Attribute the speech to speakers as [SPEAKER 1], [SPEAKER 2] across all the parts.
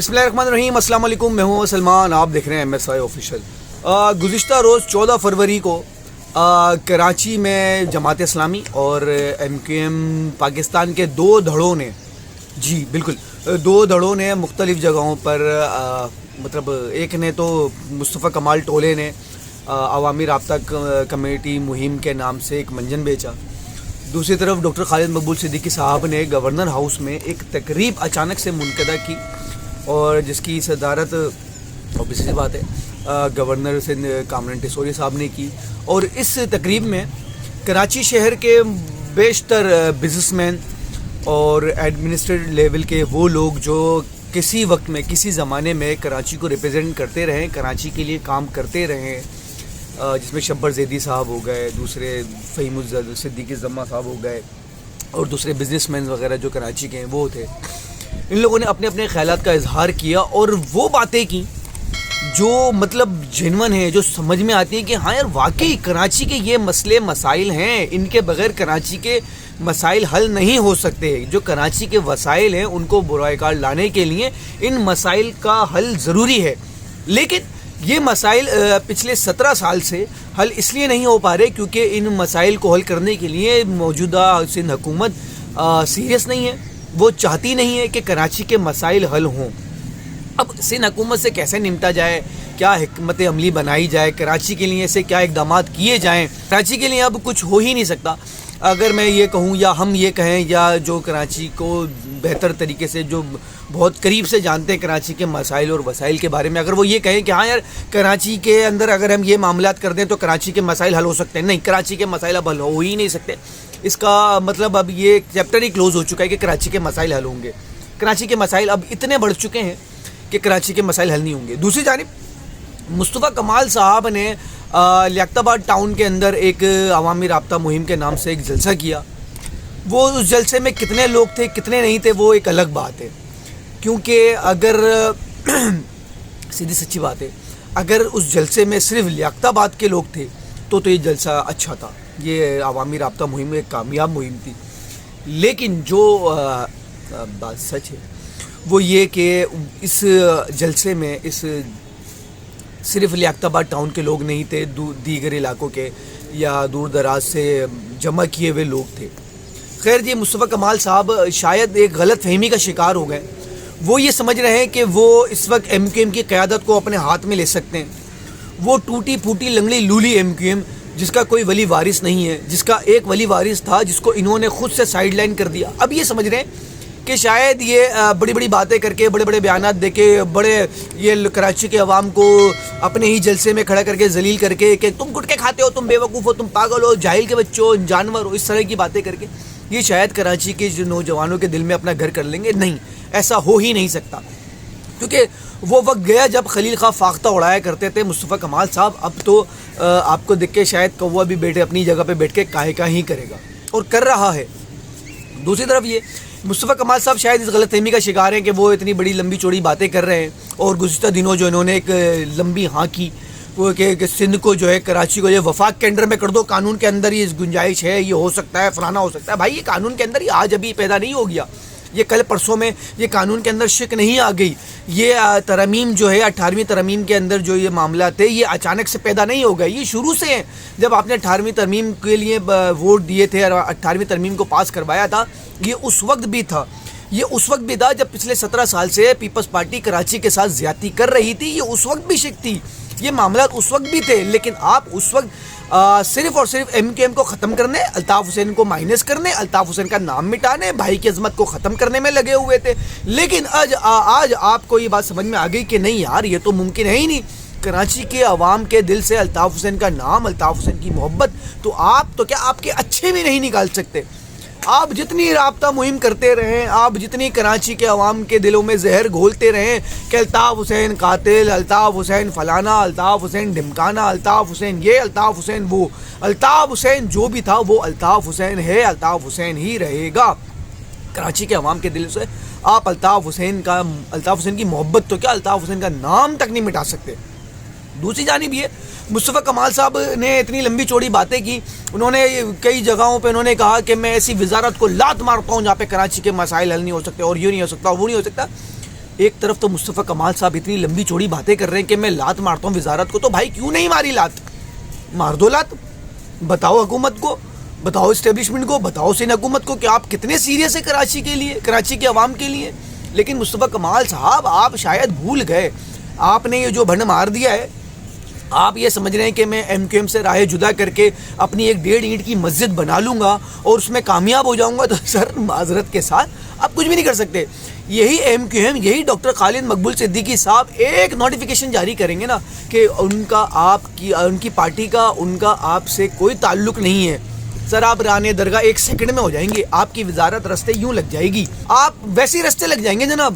[SPEAKER 1] बिस्मिल्लाहिर्रहमानिर्रहीम, अस्सलाम वालेकुम। मैं हूं सलमान, आप देख रहे हैं MSI ऑफिशियल। गुज़िश्ता रोज़ 14 फरवरी को कराची में जमात इस्लामी और MQM पाकिस्तान के दो धड़ों ने, जी बिल्कुल, दो धड़ों ने मुख्तलिफ़ जगहों पर मतलब एक ने तो मुस्तफ़ा कमाल टोले ने अवामी राब्ता कमेटी मुहिम के नाम से एक मंजन बेचा। दूसरी तरफ डॉक्टर खालिद मकबूल सिद्दीकी साहब ने गवर्नर हाउस में एक तकरीब अचानक से मुनक़दा की और जिसकी सदारत ऑब्वियस सी बात है गवर्नर से कामरान टिसोरी साहब ने की। और इस तकरीब में कराची शहर के बेशतर बिजनेसमैन और एडमिनिस्ट्रेटिव लेवल के वो लोग जो किसी वक्त में किसी ज़माने में कराची को रिप्रेजेंट करते रहे, कराची के लिए काम करते रहे, जिसमें शब्बर ज़ैदी साहब हो गए, दूसरे फ़हीम सिद्दीकी ज़म्मा साहब हो गए और दूसरे बिजनेसमैन वगैरह जो कराची के हैं वो थे। इन लोगों ने अपने अपने ख़यालात का इजहार किया और वो बातें की जो मतलब जेन्युइन है, जो समझ में आती है कि हाँ यार वाकई कराची के ये मसले मसाइल हैं, इनके बगैर कराची के मसाइल हल नहीं हो सकते। जो कराची के वसाइल हैं उनको बुराइकार लाने के लिए इन मसाइल का हल ज़रूरी है। लेकिन ये मसाइल पिछले 17 साल से हल इसलिए नहीं हो पा रहे क्योंकि इन मसाइल को हल करने के लिए मौजूदा सिंध हुकूमत सीरियस नहीं है, वो चाहती नहीं है कि कराची के मसाइल हल हों। अब सिंध हुकूमत से कैसे निपटा जाए, क्या हिकमत अमली बनाई जाए, कराची के लिए से क्या इक़दामात किए जाएं। कराची के लिए अब कुछ हो ही नहीं सकता। अगर मैं ये कहूँ या हम ये कहें या जो कराची को बेहतर तरीके से, जो बहुत करीब से जानते हैं कराची के मसाइल और वसाइल के बारे में, अगर वो ये कहें कि हाँ यार कराची के अंदर अगर हम ये मामलात कर दें तो कराची के मसाइल हल हो सकते हैं, नहीं, कराची के मसाइल अब हल हो ही नहीं सकते। इसका मतलब अब ये चैप्टर ही क्लोज़ हो चुका है कि कराची के मसाइल हल होंगे। कराची के मसाइल अब इतने बढ़ चुके हैं कि कराची के मसाइल हल नहीं होंगे। दूसरी जानिब मुस्तफ़ा कमाल साहब ने लियाकताबाद टाउन के अंदर एक अवामी राब्ता मुहिम के नाम से एक जलसा किया। वो उस जलसे में कितने लोग थे कितने नहीं थे वो एक अलग बात है, क्योंकि अगर सीधी सच्ची बात है, अगर उस जलसे में सिर्फ लियाकताबाद के लोग थे तो ये जलसा अच्छा था, ये अवामी राब्ता मुहिम एक कामयाब मुहिम थी। लेकिन जो बात सच है वो ये कि इस जलसे में इस सिर्फ लियाकताबाद टाउन के लोग नहीं थे, दीगर इलाकों के या दूर दराज से जमा किए हुए लोग थे। खैर, ये मुस्तफ़ा कमाल साहब शायद एक गलत फहमी का शिकार हो गए। वो ये समझ रहे हैं कि वो इस वक्त MQM की क़यादत को अपने हाथ में ले सकते हैं। वो टूटी फूटी लंगड़ी लूली MQM जिसका कोई वली वारिस नहीं है, जिसका एक वली वारिस था जिसको इन्होंने खुद से साइडलाइन कर दिया। अब ये समझ रहे हैं कि शायद ये बड़ी बड़ी बातें करके, बड़े बड़े बयानात देके, बड़े ये कराची के अवाम को अपने ही जलसे में खड़ा करके जलील करके कि तुम गुटके खाते हो, तुम बेवकूफ़ हो, तुम पागल हो, जाहिल के बच्चों, जानवर हो, इस तरह की बातें करके ये शायद कराची के जो नौजवानों के दिल में अपना घर कर लेंगे। नहीं, ऐसा हो ही नहीं सकता, क्योंकि वो वक्त गया जब खलील खां फाख्ता उड़ाया करते थे मुस्तफ़ा कमाल साहब। अब तो आपको देख के शायद कौवा भी बैठे अपनी जगह पे बैठ के काहे का ही करेगा, और कर रहा है। दूसरी तरफ ये मुस्तफ़ा कमाल साहब शायद इस गलतफहमी का शिकार हैं कि वो इतनी बड़ी लंबी चौड़ी बातें कर रहे हैं, और गुज़िश्ता दिनों जो इन्होंने एक लंबी हाँ की वो कि सिंध को जो है, कराची को ये वफाक के अंडर में कर दो, कानून के अंदर ये गुंजाइश है, ये हो सकता है, फलाना हो सकता है। भाई ये कानून के अंदर ये आज अभी पैदा नहीं हो गया, ये कल परसों में ये कानून के अंदर शिक नहीं आ गई। ये तरमीम जो है 18वीं तरमीम के अंदर जो ये मामला थे ये अचानक से पैदा नहीं हो गए, ये शुरू से हैं। जब आपने 18वीं तरमीम के लिए वोट दिए थे और 18वीं तरमीम को पास करवाया था, ये उस वक्त भी था, ये उस वक्त भी था जब पिछले 17 साल से पीपल्स पार्टी कराची के साथ ज़्यादती कर रही थी। ये उस वक्त भी शिक थी, ये मामला उस वक्त भी थे। लेकिन आप उस वक्त सिर्फ और सिर्फ MQM को ख़त्म करने, अल्ताफ़ हुसैन को माइनस करने, अल्ताफ़ हुसैन का नाम मिटाने, भाई की अजमत को ख़त्म करने में लगे हुए थे। लेकिन आज आपको ये बात समझ में आ गई कि नहीं यार, ये तो मुमकिन है ही नहीं। कराची के अवाम के दिल से अल्ताफ़ हुसैन का नाम, अल्ताफ़ हुसैन की मोहब्बत तो आप तो क्या आपके अच्छे भी नहीं निकाल सकते। आप जितनी राब्ता मुहिम करते रहें, आप जितनी कराची के अवाम के दिलों में जहर घोलते रहें कि अल्ताफ़ हुसैन कातिल, अल्ताफ़ हुसैन फलाना, अल्ताफ़ हुसैन ढिमकाना, अल्ताफ़ हुसैन ये, अल्ताफ़ हुसैन वो, अल्ताफ़ हुसैन जो भी था वो अल्ताफ़ हुसैन है, अल्ताफ़ हुसैन ही रहेगा। कराची के अवाम के दिल से आप अल्ताफ़ हुसैन की मोहब्बत तो क्या, अल्ताफ़ हुसैन का नाम तक नहीं मिटा सकते। दूसरी जानिब ये मुस्तफ़ा कमाल साहब ने इतनी लंबी चौड़ी बातें की, उन्होंने कई जगहों पे उन्होंने कहा कि मैं ऐसी वजारत को लात मारता हूँ जहाँ पे कराची के मसाइल हल नहीं हो सकते और यूँ नहीं हो सकता वो नहीं हो सकता। ایک طرف تو مصطفیٰ کمال صاحب اتنی لمبی چوڑی باتیں کر رہے ہیں کہ میں لات مارتا ہوں وزارت کو، تو بھائی کیوں نہیں ماری لات؟ مار دو لات، بتاؤ حکومت کو، بتاؤ اسٹیبلشمنٹ کو، بتاؤ سندھ حکومت کو کہ آپ کتنے سیریس ہیں کراچی کے لیے، کراچی کے عوام کے لیے۔ لیکن مصطفیٰ کمال صاحب آپ شاید بھول گئے، آپ نے یہ جو بھنڈ مار دیا ہے، آپ یہ سمجھ رہے ہیں کہ میں ایم کیو ایم سے راہ جدا کر کے اپنی ایک 1.5 اینٹ کی مسجد بنا لوں گا اور اس میں کامیاب ہو جاؤں گا، تو سر معذرت کے ساتھ آپ کچھ بھی نہیں کر سکتے۔ یہی ایم کیو ایم، یہی ڈاکٹر خالد مقبول صدیقی صاحب ایک نوٹیفیکیشن جاری کریں گے نا کہ ان کی پارٹی کا ان کا آپ سے کوئی تعلق نہیں ہے، سر آپ رانے درگاہ 1 سیکنڈ میں ہو جائیں گے، آپ کی وزارت رستے یوں لگ جائے گی، آپ ویسے رستے لگ جائیں گے جناب۔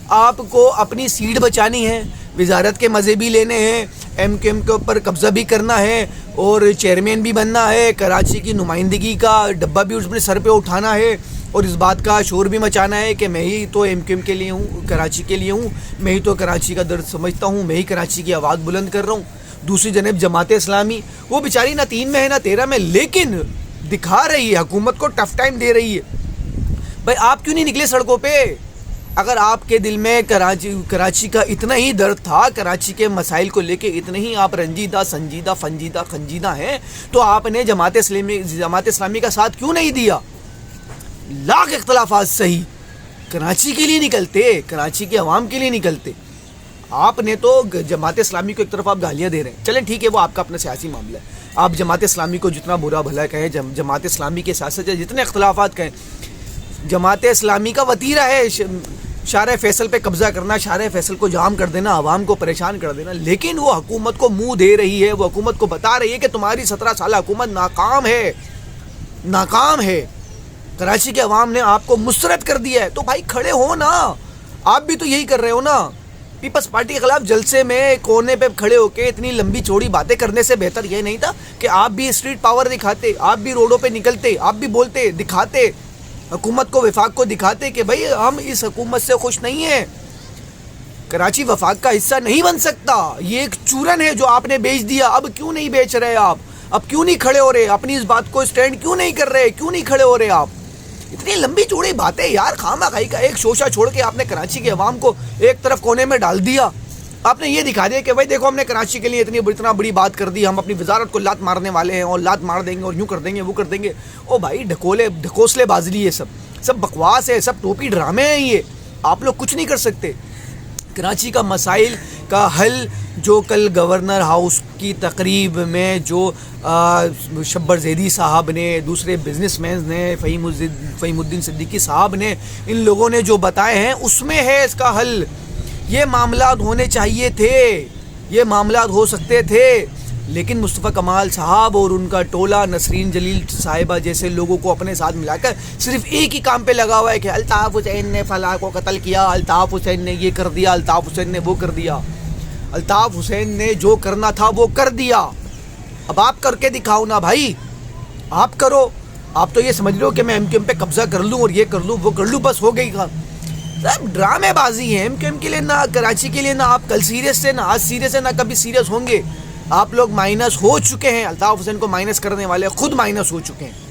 [SPEAKER 1] آپ کو اپنی سیٹ بچانی ہے، وزارت کے مزے بھی لینے ہیں، ایم کیو ایم کے اوپر قبضہ بھی کرنا ہے اور چیئرمین بھی بننا ہے، کراچی کی نمائندگی کا ڈبہ بھی اس میں سر پہ اٹھانا ہے اور اس بات کا شور بھی مچانا ہے کہ میں ہی تو ایم کیو ایم کے لیے ہوں، کراچی کے لیے ہوں، میں ہی تو کراچی کا درد سمجھتا ہوں، میں ہی کراچی کی آواز بلند کر رہا ہوں۔ دوسری جانب جماعت اسلامی، وہ بیچاری نہ 3 میں ہے نہ 13 میں، لیکن دکھا رہی ہے، حکومت کو ٹف ٹائم دے رہی ہے۔ بھائی آپ کیوں نہیں نکلے سڑکوں پہ؟ اگر آپ کے دل میں کراچی کا اتنا ہی درد تھا، کراچی کے مسائل کو لے کے اتنے ہی آپ رنجیدہ، سنجیدہ، خنجیدہ ہیں، تو آپ نے جماعت اسلامی کا ساتھ کیوں نہیں دیا؟ لاکھ اختلافات صحیح، کراچی کے لیے نکلتے، کراچی کے عوام کے لیے نکلتے۔ آپ نے تو جماعت اسلامی کو ایک طرف آپ گالیاں دے رہے ہیں، چلیں ٹھیک ہے، وہ آپ کا اپنا سیاسی معاملہ ہے، آپ جماعت اسلامی کو جتنا برا بھلا کہیں، جماعت اسلامی کے ساتھ ساتھ جتنے اختلافات کہیں، جماعت اسلامی کا وتیرہ ہے شارع فیصل پہ قبضہ کرنا، شارع فیصل کو جام کر دینا، عوام کو پریشان کر دینا، لیکن وہ حکومت کو منہ دے رہی ہے، وہ حکومت کو بتا رہی ہے کہ تمہاری 17 سالہ حکومت ناکام ہے، کراچی کے عوام نے آپ کو مسترد کر دیا ہے، تو بھائی کھڑے ہو نا، آپ بھی تو یہی کر رہے ہو نا۔ پیپلز پارٹی کے خلاف جلسے میں کونے پہ کھڑے ہو کے اتنی لمبی چوڑی باتیں کرنے سے بہتر یہ نہیں تھا کہ آپ بھی اسٹریٹ پاور دکھاتے، آپ بھی روڈوں پہ نکلتے، آپ بھی بولتے، دکھاتے، حکومت کو، وفاق کو دکھاتے کہ بھائی ہم اس حکومت سے خوش نہیں ہیں، کراچی وفاق کا حصہ نہیں بن سکتا، یہ ایک چورن ہے جو آپ نے بیچ دیا۔ اب کیوں نہیں بیچ رہے آپ؟ اب کیوں نہیں کھڑے ہو رہے؟ اپنی اس بات کو اسٹینڈ کیوں نہیں کر رہے؟ کیوں نہیں کھڑے ہو رہے آپ؟ اتنی لمبی چوڑی باتیں یار، خامخواہی کا ایک شوشہ چھوڑ کے آپ نے کراچی کے عوام کو ایک طرف کونے میں ڈال دیا۔ آپ نے یہ دکھا دیا کہ بھائی دیکھو ہم نے کراچی کے لیے اتنا بڑی بات کر دی، ہم اپنی وزارت کو لات مارنے والے ہیں اور لات مار دیں گے اور یوں کر دیں گے، وہ کر دیں گے۔ او بھائی ڈھکوسلے بازی، یہ سب بکواس ہے، سب ٹوپی ڈرامے ہیں، یہ آپ لوگ کچھ نہیں کر سکتے۔ کراچی کا مسائل کا حل جو کل گورنر ہاؤس کی تقریب میں جو شبر زیدی صاحب نے، دوسرے بزنس مینز نے، فہیم الدین صدیقی صاحب نے، ان لوگوں نے جو بتائے ہیں اس میں ہے اس کا حل۔ یہ معاملات ہونے چاہیے تھے، یہ معاملات ہو سکتے تھے، لیکن مصطفیٰ کمال صاحب اور ان کا ٹولہ، نسرین جلیل صاحبہ جیسے لوگوں کو اپنے ساتھ ملا کر صرف ایک ہی کام پہ لگا ہوا ہے کہ الطاف حسین نے فلاں کو قتل کیا، الطاف حسین نے یہ کر دیا، الطاف حسین نے وہ کر دیا۔ الطاف حسین نے جو کرنا تھا وہ کر دیا، اب آپ کر کے دکھاؤ نا بھائی، آپ کرو۔ آپ تو یہ سمجھ رہے ہو کہ میں ایم کیو ایم پہ قبضہ کر لوں اور یہ کر لوں وہ کر لوں، بس ہو گئی کام۔ سب ڈرامے بازی ہیں، ایم کیو ایم کے لیے نہ کراچی کے لیے، نہ آپ کل سیریس تھے، نہ آج سیریس ہے، نہ کبھی سیریس ہوں گے۔ آپ لوگ مائنس ہو چکے ہیں، الطاف حسین کو مائنس کرنے والے خود مائنس ہو چکے ہیں۔